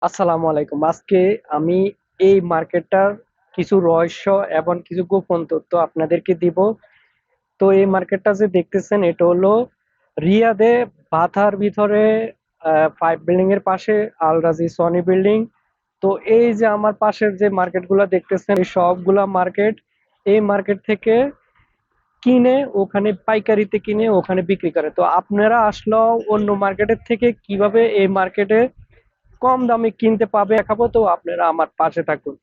আসসালামু আলাইকুম। আজকে আমি এই মার্কেটটার কিছু রহস্য এবং কিছু গোপন তথ্য আপনাদেরকে দিব। তো এই মার্কেটটা যে দেখতেছেন এটা হলো রিয়াদে বাথার ভিতরে 5 বিল্ডিং এর পাশে আল রাজি সনি বিল্ডিং। তো এই যে আমার পাশের যে মার্কেটগুলো দেখতেছেন এই সবগুলা মার্কেট এই মার্কেট থেকে কিনে ওখানে পাইকারিতে কিনে ওখানে বিক্রি করে। তো আপনারা আসলেও অন্য মার্কেটের থেকে কিভাবে এই মার্কেটে কম দামে কিনতে পাবে দেখাবো, তো আপনারা আমার পাশে থাকুন।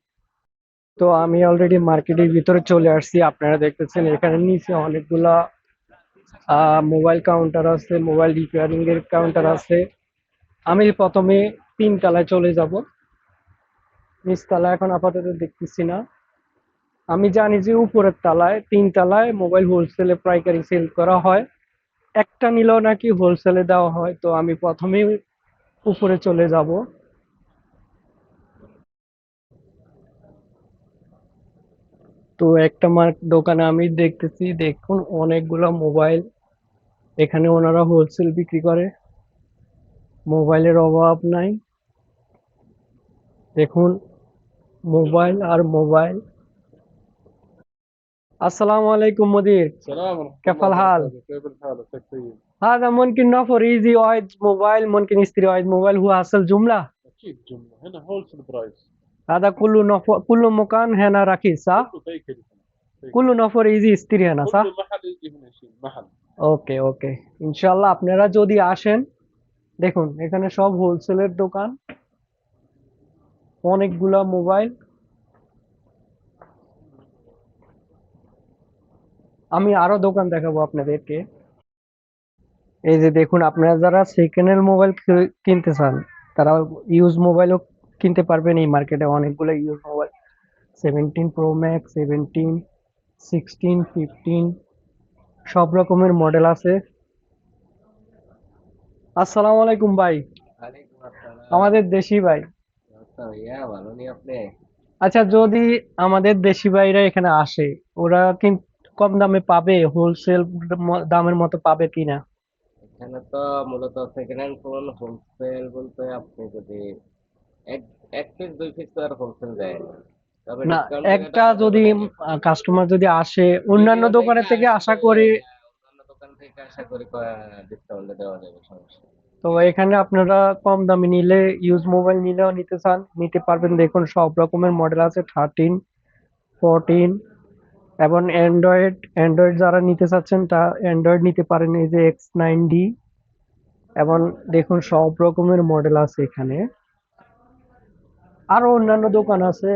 তো আমি অলরেডি মার্কেটের ভিতরে চলে আসছি, আপনারা দেখতেছেন এখানে নিচে অনেকগুলা মোবাইল কাউন্টার আছে, মোবাইল রিপেয়ারিং এর কাউন্টার আছে। আমি প্রথমে 3 তলায় চলে যাব, নিচতলা এখন আপাতত দেখতেছি না। আমি জানি যে উপরের তলায় 3 তলায় মোবাইল হোলসেলে পাইকারি সেল করা হয়, একটা নিলেও নাকি হোলসেলে দেওয়া হয়। তো আমি প্রথমেই উপরে চলে যাব। তো একটা দোকানে আমি দেখতেছি, দেখুন অনেকগুলা মোবাইল এখানে ওনারা হোলসেল বিক্রি করে, মোবাইলের অভাব নাই। দেখুন মোবাইল আর মোবাইল। আসসালামু আলাইকুম মুদির। السلام ورحمة كيف الله الحال؟ وبركاته، كيف الحال؟ عساك طيب؟ هذا ممكن نفر يجي واحد موبايل، ممكن يشتري واحد موبايل، هو أصل جملة. أكيد جملة، هنا هولسل برايس. هذا كله نفر، كل مكان هنا رخيص صح؟ كله بيكري هنا، بيكري. كل نفر يجي يشتري هنا كل صح؟ محل يجي هنا يشيل محل. ওকে ওকে, ইনশাল্লাহ আপনারা যদি আসেন, দেখুন এখানে সব হোলসেলের দোকান, অনেকগুলা মোবাইল। আমি আরো দোকান দেখাবো আপনাদেরকে। এই যে দেখুন, আপনারা যারা সেকেন্ড হ্যান্ড মোবাইল কিনতে চান তারা ইউজ মোবাইলও কিনতে পারবেন। এই মার্কেটে অনেকগুলো ইউজ মোবাইল, 17 প্রো ম্যাক্স, 17, 16, 15 সব রকমের মডেল আছে। আসসালামু আলাইকুম ভাই, ওয়ালাইকুম আসসালাম। আমাদের দেশি ভাই। আচ্ছা ভাইয়া, ভালো নি আপনি? আচ্ছা, যদি আমাদের দেশি ভাইরা এখানে আসে, ওরা কি কম দামে পাবে, হোলসেল দামের মতো পাবে কিনা? এখানে তো মূলত সেকেন্ড হ্যান্ড ফোন হোলসেল বলতে আপনি যদি এক এক পিস দুই পিস তো আর হোলসেল দেয় না, তবে না, ডিসকাউন্ট করে একটা দেওয়া যাবে যদি নাকি? কাস্টমার যদি আসে অন্যান্য ভিডিও দেখে দোকানের থেকে আশা আসলে করি। অন্যান্য দোকান থেকে আশা করি ডিসকাউন্টে দেওয়া যাবে, সমস্যা নেই। তো এখানে আপনারা কম দামে নিলে, ইউজ মোবাইল নিলেও নিতে চান নিতে পারবেন। দেখুন সব রকমের মডেল আছে, 13, 14 এবং অ্যান্ড্রয়েড। অ্যান্ড্রয়েড যারা নিতে চাচ্ছেন তা অ্যান্ড্রয়েড নিতে পারেন, এই যে X9D। এবং দেখুন সব রকমের মডেল আছে এখানে। আরো অন্যান্য দোকান আছে,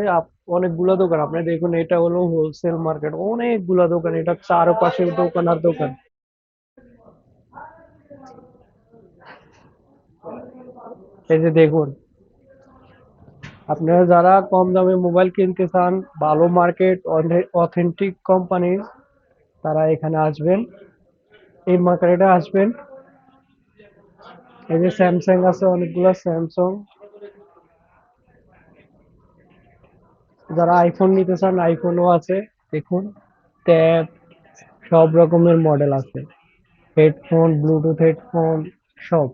অনেকগুলো দোকান। আপনি দেখুন এটা হলো হোলসেল মার্কেট, অনেকগুলা দোকান, এটা চারপাশে দোকান আর দোকান। এই যে দেখুন, আপনারা যারা কম দামে মোবাইল কিনতে চান, ভালো মার্কেট, অথেন্টিক কোম্পানির, তারা এখানে আসবেন, এই মার্কেটে আসবেন। এই যে স্যামসাং আছে, অনেকগুলো স্যামসাং। যারা আইফোন নিতে চান আইফোনও আছে, দেখুন ট্যাব, সব রকমের মডেল আছে, হেডফোন, ব্লুটুথ হেডফোন সব।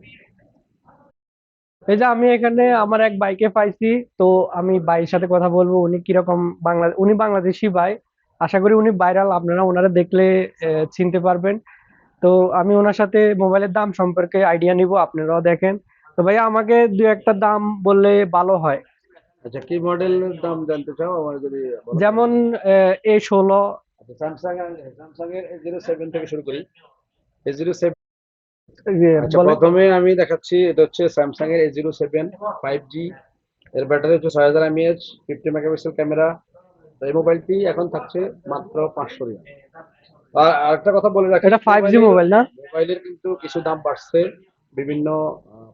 এই যে আমি এখানে আমার এক বাইকে পাইছি, তো আমি ভাইয়ের সাথে কথা বলবো, উনি কিরকম, উনি বাংলাদেশি ভাই। আশা করি উনি ভাইরাল, আপনারা ওনারা দেখলে চিনতে পারবেন। তো আমি ওনার সাথে মোবাইলের দাম সম্পর্কে আইডিয়া নিব, আপনারাও দেখেন। তো ভাইয়া আমাকে দু একটা দাম বললে ভালো হয়। আচ্ছা, কি মডেলের দাম জানতে চাও আমার যদি বলো তাহলে। যেমন A16। আচ্ছা, স্যামসাং এর A07 থেকে শুরু করি। A07। আচ্ছা, বলেন। প্রথমে আমি দেখাচ্ছি, এটা হচ্ছে স্যামসাং এর A07 5G। এর ব্যাটারি হচ্ছে 6000 mAh, 50 মেগাপিক্সেল ক্যামেরা। এই মোবাইলটি এখন থাকছে মাত্র 500 রিয়াল। আর আরেকটা কথা বলে রাখি, এটা 5G মোবাইল না? মোবাইলের কিন্তু কিছু দাম বাড়ছে বিভিন্ন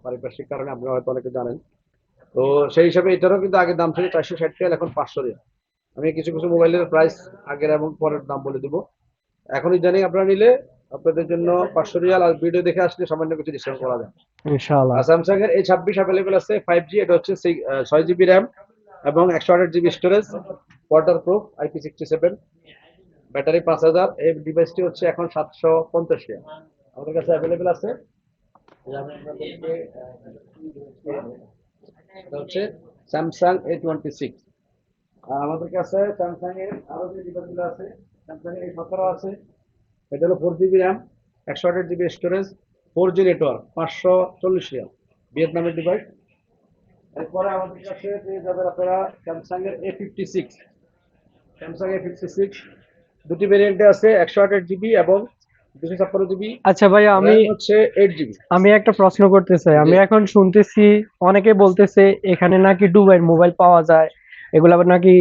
পারিপার্শ্বিক কারণে, আপনারা হয়তো অনেকে জানেন। তো সেই হিসাবে এটারও কিন্তু আগের দাম ছিল 460 রিয়াল, এখন 500 রিয়াল। আমি কিছু কিছু মোবাইলের প্রাইস আগের এবং পরের দাম বলে দিব। এখনই জানি আপনারা নিলে আপনাদের জন্য 500 রিয়াল, আর ভিডিও দেখে আসলে সামান্য কিছু ডিসকাউন্ট করা যায়। ইনশাআল্লাহ। আর স্যামসাং এর A26 অ্যাভেলেবেল আছে 5G। এটা হচ্ছে 6 জিবি র্যাম এবং 128 GB storage, water proof, IP67, battery 5000। এই ডিভাইসটি হচ্ছে এখন 750 রিয়াল আমাদের কাছে অ্যাভেলেবেল আছে। এই আমি আপনাদেরকে, এটা হচ্ছে স্যামসাং A26। আর আমাদের কাছে স্যামসাং এর আরো যে ডিভাইসগুলো আছে, স্যামসাং এর A17 আছে। এটা হলো 4 GB RAM, 128 GB storage, 4G network, 540 Real, ভিয়েতনামের ডিভাইস। এরপরে আমাদের কাছে পেয়ে যাবেন আপনারা স্যামসাং এর A56। স্যামসাং A56 দুটি ভেরিয়েন্টে আছে, 128 জিবি এবং 256 জিবি। আচ্ছা ভাই, আমি র্যাম হচ্ছে 8 জিবি। আমি একটা প্রশ্ন করতে চাই। জি। আমি এখন শুনতেছি অনেকে বলতেছে এখানে নাকি দুবাইয়ের মোবাইল পাওয়া যায়, এগুলা আবার নাকি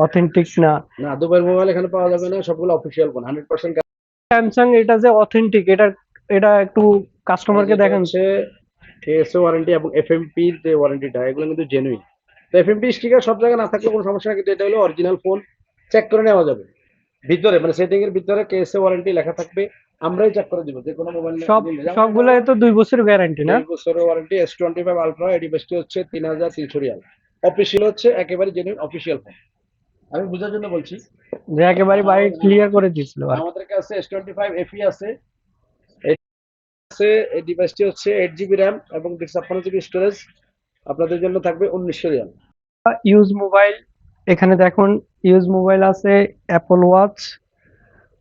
অথেন্টিক না। না, দুবাইয়ের মোবাইল এখানে পাওয়া যাবে না, সবগুলো অফিসিয়াল ফোন, 100%। স্যামসাং এটা যে অথেন্টিক, এটা একটু কাস্টমারকে যেটা দেখান। হচ্ছে টিএসও ওয়ারেন্টি এবং এফএমপি যে ওয়ারেন্টিটা, এগুলো কিন্তু জেনুইন। তো এফএমপি স্টিকার সব জায়গায় না থাকলে কোনো সমস্যা না, কিন্তু এটা হলো অরিজিনাল ফোন, চেক করে নেওয়া যাবে। ভিতরে মানে সেটিং এর ভিতরে কেএসএ ওয়ারেন্টি লেখা থাকবে, আমরাই চেক করে দিব যে কোনো মোবাইল সব সবগুলাই তো 2 বছর গ্যারান্টি না? 2 বছরের ওয়ারেন্টি। S25 আলট্রা এডি বেস্টি হচ্ছে 3300 রিয়াল। অফিসিয়াল হচ্ছে একেবারে জেনুইন অফিসিয়াল ফোন। আমি বোঝার জন্য বলছি। যে একেবারে বাড়ি ক্লিয়ার করে দিছিল আর কি। আমাদের কাছে S25 FE আছে। আছে এই ডিভাইসটি হচ্ছে 8 জিবি র্যাম এবং 256 জিবি স্টোরেজ। আপনাদের জন্য থাকবে 1900 রিয়াল। ইউজ মোবাইল, এখানে দেখুন ইউজ মোবাইল আছে, অ্যাপল ওয়াচ।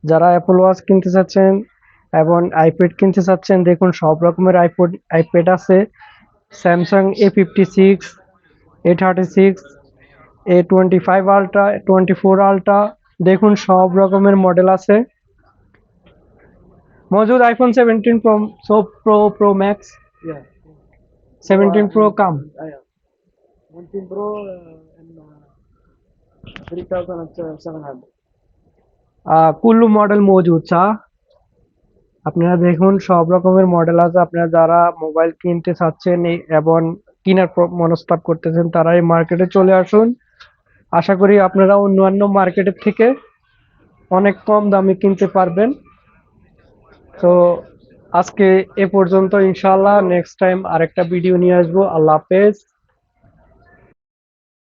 যারা অ্যাপল ওয়াচ কিনতে চাচ্ছেন এবং আইপ্যাড কিনতে চাচ্ছেন, দেখুন সব রকমের আইপ্যাড আছে। Samsung A56, A36, A25 ultra, 24 ultra, দেখুন সব রকমের মডেল আছে। মজুদ iPhone 17 pro, pro max, Yeah. 17 pro কাম। 19 Pro and 3700। কুল্লু মডেল মজুদ চা। আপনারা দেখুন সব রকমের মডেল আছে। আপনারা যারা মোবাইল কিনতে চাচ্ছেন এবং কেনার মনস্তাব করতেছেন, তারা এই মার্কেটে চলে আসুন। আশা করি আপনারা অন্যান্য মার্কেটের থেকে অনেক কম দামে কিনতে পারবেন। তো আজকে এ পর্যন্ত, ইনশাআল্লাহ নেক্সট টাইম আরেকটা ভিডিও নিয়ে আসবো। আল্লাহ হাফেজ।